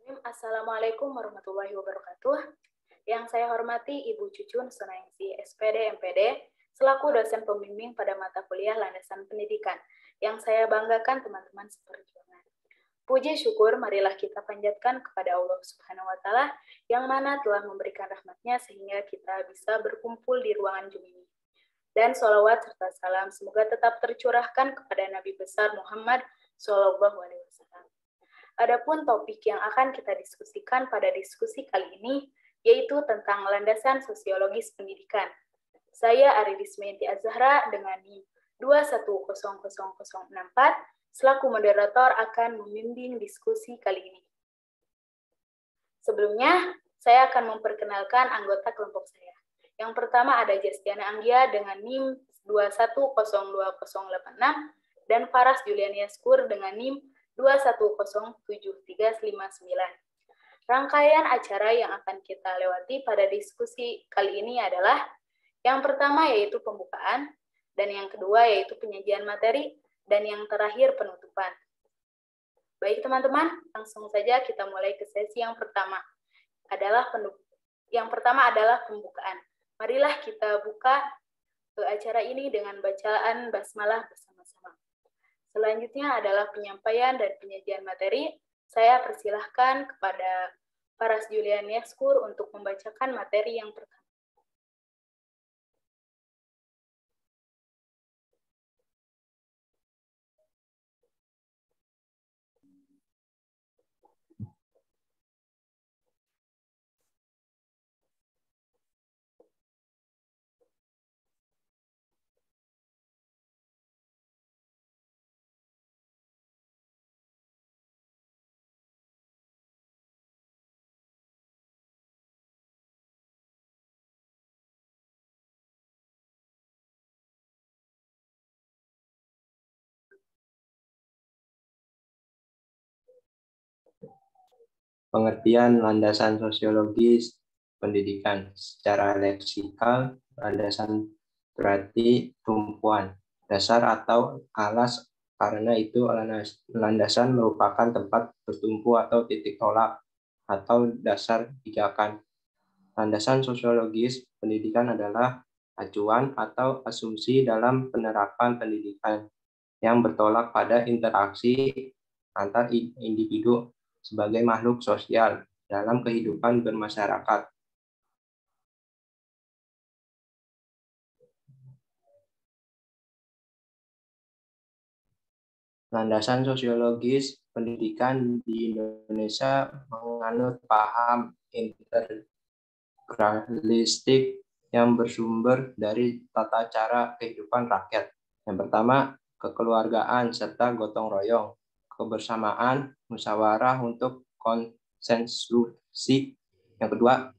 Assalamualaikum warahmatullahi wabarakatuh. Yang saya hormati Ibu Cucun Sunaingsi, SPD MPD, selaku dosen pembimbing pada mata kuliah Landasan Pendidikan, yang saya banggakan teman-teman seperjuangan. Puji syukur marilah kita panjatkan kepada Allah Subhanahu wa Ta'ala yang mana telah memberikan rahmat-Nya sehingga kita bisa berkumpul di ruangan Zoom ini. Dan sholawat serta salam semoga tetap tercurahkan kepada Nabi besar Muhammad Shallallahu Alaihi Wasallam. Adapun topik yang akan kita diskusikan pada diskusi kali ini yaitu tentang landasan sosiologis pendidikan. Saya Aridismayanti Azhara dengan NIM 2100064 selaku moderator akan membimbing diskusi kali ini. Sebelumnya, saya akan memperkenalkan anggota kelompok saya. Yang pertama ada Jastiana Anggia dengan NIM 2102086 dan Faras Juliania Skur dengan NIM 2107359. Rangkaian acara yang akan kita lewati pada diskusi kali ini adalah yang pertama yaitu pembukaan, dan yang kedua yaitu penyajian materi, dan yang terakhir penutupan. Baik teman-teman, langsung saja kita mulai ke sesi yang pertama. Yang pertama adalah pembukaan. Marilah kita buka acara ini dengan bacaan basmalah bersama-sama. Selanjutnya adalah penyampaian dan penyajian materi. Saya persilahkan kepada Faras Juliania Skur untuk membacakan materi yang pertama. Pengertian landasan sosiologis pendidikan. Secara leksikal, landasan berarti tumpuan, dasar atau alas, karena itu landasan merupakan tempat bertumpu atau titik tolak atau dasar pijakan. Landasan sosiologis pendidikan adalah acuan atau asumsi dalam penerapan pendidikan yang bertolak pada interaksi antar individu sebagai makhluk sosial dalam kehidupan bermasyarakat. Landasan sosiologis pendidikan di Indonesia menganut paham integralistik yang bersumber dari tata cara kehidupan rakyat. Yang pertama, kekeluargaan serta gotong royong, kebersamaan, musyawarah untuk konsensusi. Yang kedua,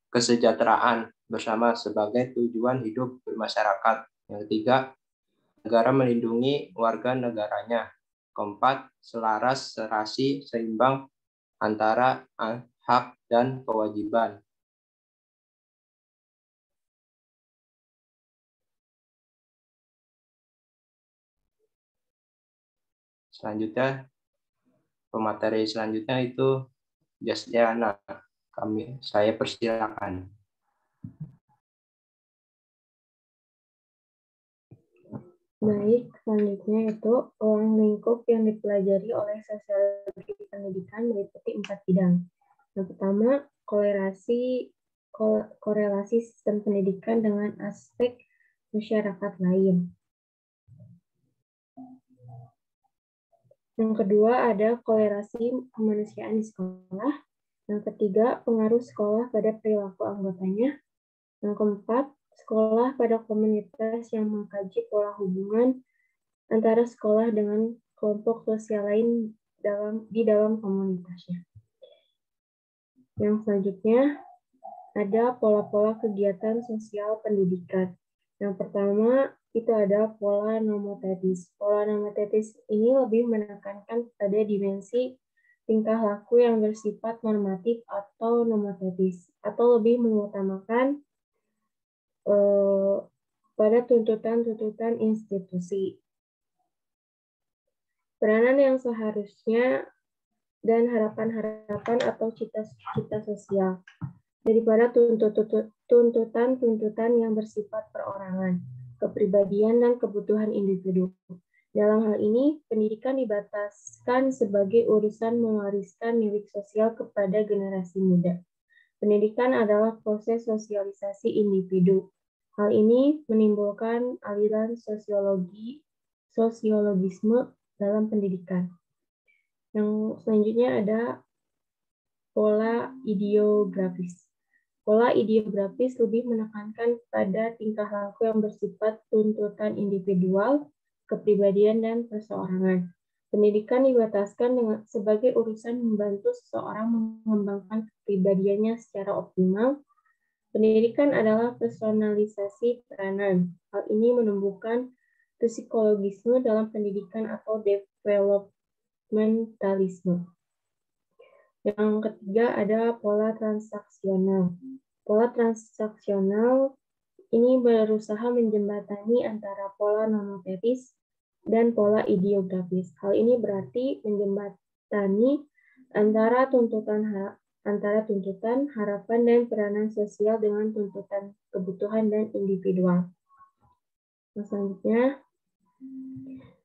kesejahteraan bersama sebagai tujuan hidup bermasyarakat. Yang ketiga, negara melindungi warga negaranya. Keempat, selaras, serasi, seimbang antara hak dan kewajiban. Selanjutnya, pemateri selanjutnya itu Jastiana. Saya persilakan. Baik, selanjutnya itu ruang lingkup yang dipelajari oleh sosiologi pendidikan meliputi 4 bidang. Yang pertama, korelasi sistem pendidikan dengan aspek masyarakat lain. Yang kedua ada korelasi kemanusiaan di sekolah. Yang ketiga, pengaruh sekolah pada perilaku anggotanya. Yang keempat, sekolah pada komunitas yang mengkaji pola hubungan antara sekolah dengan kelompok sosial lain di dalam komunitasnya. Yang selanjutnya ada pola-pola kegiatan sosial pendidikan. Yang pertama itu ada pola nomotetis. Pola nomotetis ini lebih menekankan pada dimensi tingkah laku yang bersifat normatif atau nomotetis, atau lebih mengutamakan pada tuntutan-tuntutan institusi. Peranan yang seharusnya dan harapan-harapan atau cita-cita sosial daripada tuntutan-tuntutan yang bersifat perorangan, kepribadian, dan kebutuhan individu. Dalam hal ini, pendidikan dibataskan sebagai urusan mewariskan milik sosial kepada generasi muda. Pendidikan adalah proses sosialisasi individu. Hal ini menimbulkan aliran sosiologisme dalam pendidikan. Yang selanjutnya ada pola ideografis. Pola ideografis lebih menekankan pada tingkah laku yang bersifat tuntutan individual, kepribadian, dan perseorangan. Pendidikan dibataskan sebagai urusan membantu seseorang mengembangkan kepribadiannya secara optimal. Pendidikan adalah personalisasi peranan. Hal ini menumbuhkan psikologisme dalam pendidikan atau developmentalisme. Yang ketiga ada pola transaksional. Pola transaksional ini berusaha menjembatani antara pola nomotetis dan pola ideografis. Hal ini berarti menjembatani antara tuntutan, harapan, dan peranan sosial dengan tuntutan kebutuhan dan individual. Selanjutnya,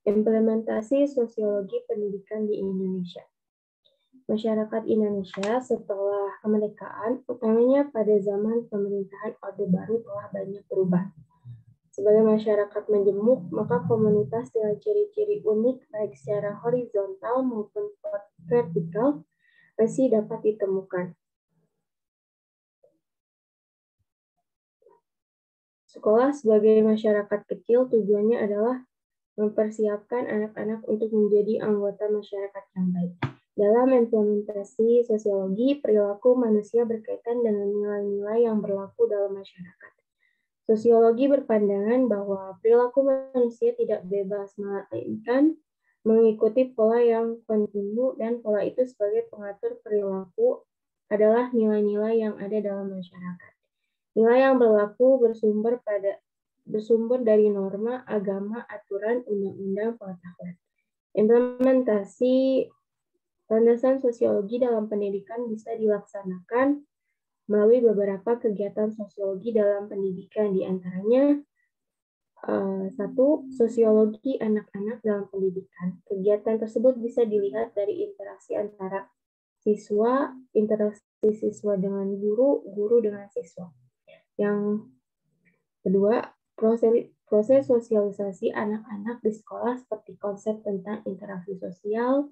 implementasi sosiologi pendidikan di Indonesia. Masyarakat Indonesia setelah kemerdekaan, utamanya pada zaman pemerintahan Orde Baru, telah banyak berubah. Sebagai masyarakat majemuk, maka komunitas dengan ciri-ciri unik baik secara horizontal maupun vertikal masih dapat ditemukan. Sekolah sebagai masyarakat kecil tujuannya adalah mempersiapkan anak-anak untuk menjadi anggota masyarakat yang baik. Dalam implementasi sosiologi, perilaku manusia berkaitan dengan nilai-nilai yang berlaku dalam masyarakat. Sosiologi berpandangan bahwa perilaku manusia tidak bebas, melainkan mengikuti pola yang kontinu, dan pola itu sebagai pengatur perilaku adalah nilai-nilai yang ada dalam masyarakat. Nilai yang berlaku bersumber dari norma, agama, aturan, undang-undang, pengetahuan. Implementasi landasan sosiologi dalam pendidikan bisa dilaksanakan melalui beberapa kegiatan sosiologi dalam pendidikan, di antaranya 1. Sosiologi anak-anak dalam pendidikan. Kegiatan tersebut bisa dilihat dari interaksi antara siswa, interaksi siswa dengan guru, guru dengan siswa. Yang kedua, proses sosialisasi anak-anak di sekolah seperti konsep tentang interaksi sosial,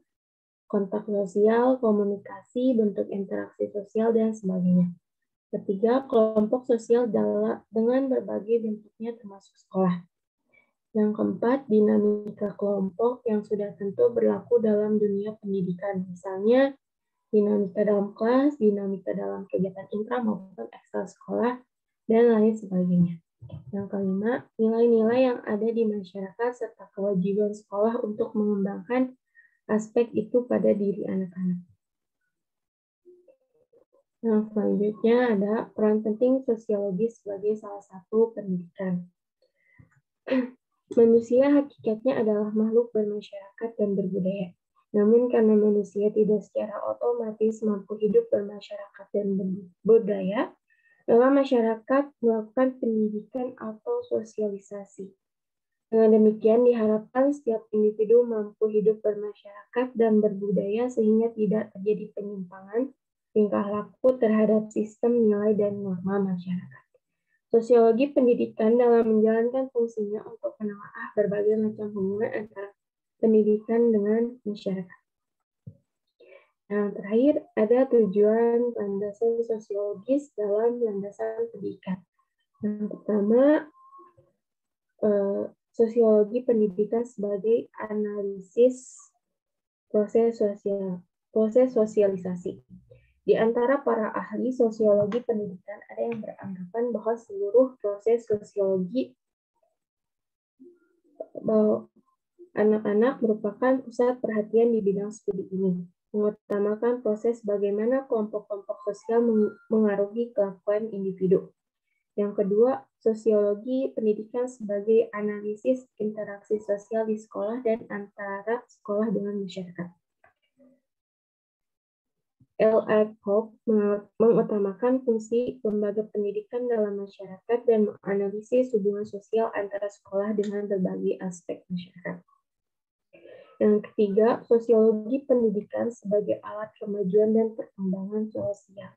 kontak sosial, komunikasi, bentuk interaksi sosial, dan sebagainya. Ketiga, kelompok sosial dengan berbagai bentuknya termasuk sekolah. Yang keempat, dinamika kelompok yang sudah tentu berlaku dalam dunia pendidikan. Misalnya, dinamika dalam kelas, dinamika dalam kegiatan intra maupun ekstra sekolah, dan lain sebagainya. Yang kelima, nilai-nilai yang ada di masyarakat serta kewajiban sekolah untuk mengembangkan aspek itu pada diri anak-anak. Yang selanjutnya ada peran penting sosiologi sebagai salah satu pendidikan. Manusia hakikatnya adalah makhluk bermasyarakat dan berbudaya. Namun karena manusia tidak secara otomatis mampu hidup bermasyarakat dan berbudaya, maka masyarakat melakukan pendidikan atau sosialisasi. Dengan demikian diharapkan setiap individu mampu hidup bermasyarakat dan berbudaya sehingga tidak terjadi penyimpangan tingkah laku terhadap sistem nilai dan norma masyarakat. Sosiologi pendidikan dalam menjalankan fungsinya untuk menelaah berbagai macam hubungan antara pendidikan dengan masyarakat. Yang terakhir, ada tujuan landasan sosiologis dalam landasan pendidikan. Yang pertama, sosiologi pendidikan sebagai analisis proses sosialisasi. Di antara para ahli sosiologi pendidikan ada yang beranggapan bahwa seluruh proses sosiologi bahwa anak-anak merupakan pusat perhatian di bidang studi ini, mengutamakan proses bagaimana kelompok-kelompok sosial mengaruhi kelakuan individu. Yang kedua, sosiologi pendidikan sebagai analisis interaksi sosial di sekolah dan antara sekolah dengan masyarakat. LACOP mengutamakan fungsi lembaga pendidikan dalam masyarakat dan menganalisis hubungan sosial antara sekolah dengan berbagai aspek masyarakat. Yang ketiga, sosiologi pendidikan sebagai alat kemajuan dan perkembangan sosial.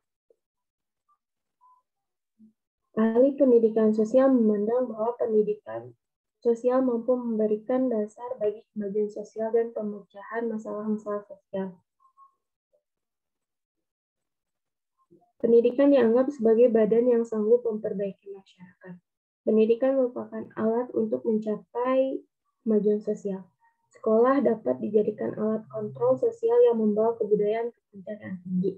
Ahli pendidikan sosial memandang bahwa pendidikan sosial mampu memberikan dasar bagi kemajuan sosial dan pemecahan masalah-masalah sosial. Pendidikan dianggap sebagai badan yang sanggup memperbaiki masyarakat. Pendidikan merupakan alat untuk mencapai kemajuan sosial. Sekolah dapat dijadikan alat kontrol sosial yang membawa kebudayaan ke tingkat yang tinggi.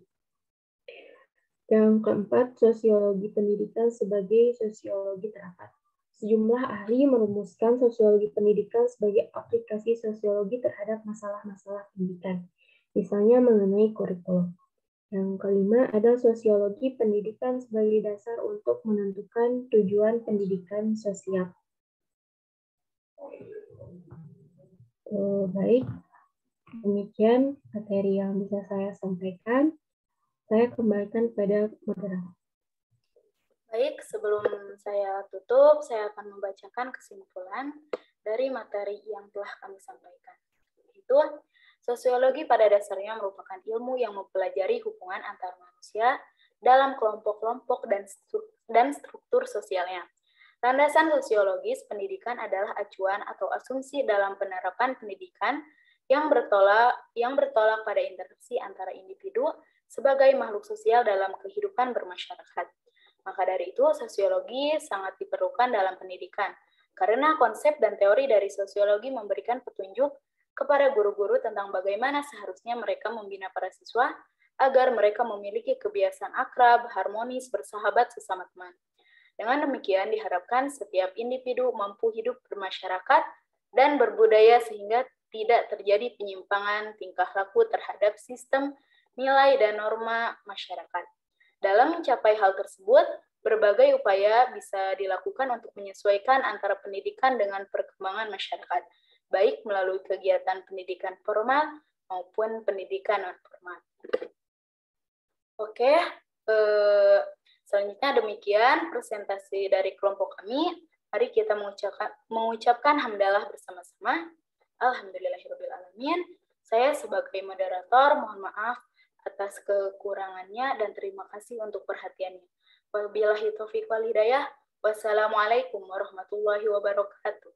Yang keempat, sosiologi pendidikan sebagai sosiologi terapat. Sejumlah ahli merumuskan sosiologi pendidikan sebagai aplikasi sosiologi terhadap masalah-masalah pendidikan, misalnya mengenai kurikulum. Yang kelima, ada sosiologi pendidikan sebagai dasar untuk menentukan tujuan pendidikan sosial. Baik, demikian materi yang bisa saya sampaikan. Saya kembalikan kepada moderator. Baik, sebelum saya tutup, saya akan membacakan kesimpulan dari materi yang telah kami sampaikan. Itu, sosiologi pada dasarnya merupakan ilmu yang mempelajari hubungan antar manusia dalam kelompok-kelompok dan struktur sosialnya. Landasan sosiologis pendidikan adalah acuan atau asumsi dalam penerapan pendidikan yang bertolak pada interaksi antara individu sebagai makhluk sosial dalam kehidupan bermasyarakat. Maka dari itu, sosiologi sangat diperlukan dalam pendidikan, karena konsep dan teori dari sosiologi memberikan petunjuk kepada guru-guru tentang bagaimana seharusnya mereka membina para siswa agar mereka memiliki kebiasaan akrab, harmonis, bersahabat sesama teman. Dengan demikian diharapkan setiap individu mampu hidup bermasyarakat dan berbudaya sehingga tidak terjadi penyimpangan tingkah laku terhadap sistem, nilai, dan norma masyarakat. Dalam mencapai hal tersebut, berbagai upaya bisa dilakukan untuk menyesuaikan antara pendidikan dengan perkembangan masyarakat, baik melalui kegiatan pendidikan formal maupun pendidikan non-formal. Oke, selanjutnya demikian presentasi dari kelompok kami. Mari kita mengucapkan hamdalah bersama-sama. Alhamdulillahirrahmanirrahim. Saya sebagai moderator mohon maaf atas kekurangannya dan terima kasih untuk perhatiannya. Wabillahi taufiq wal hidayah. Wassalamualaikum warahmatullahi wabarakatuh.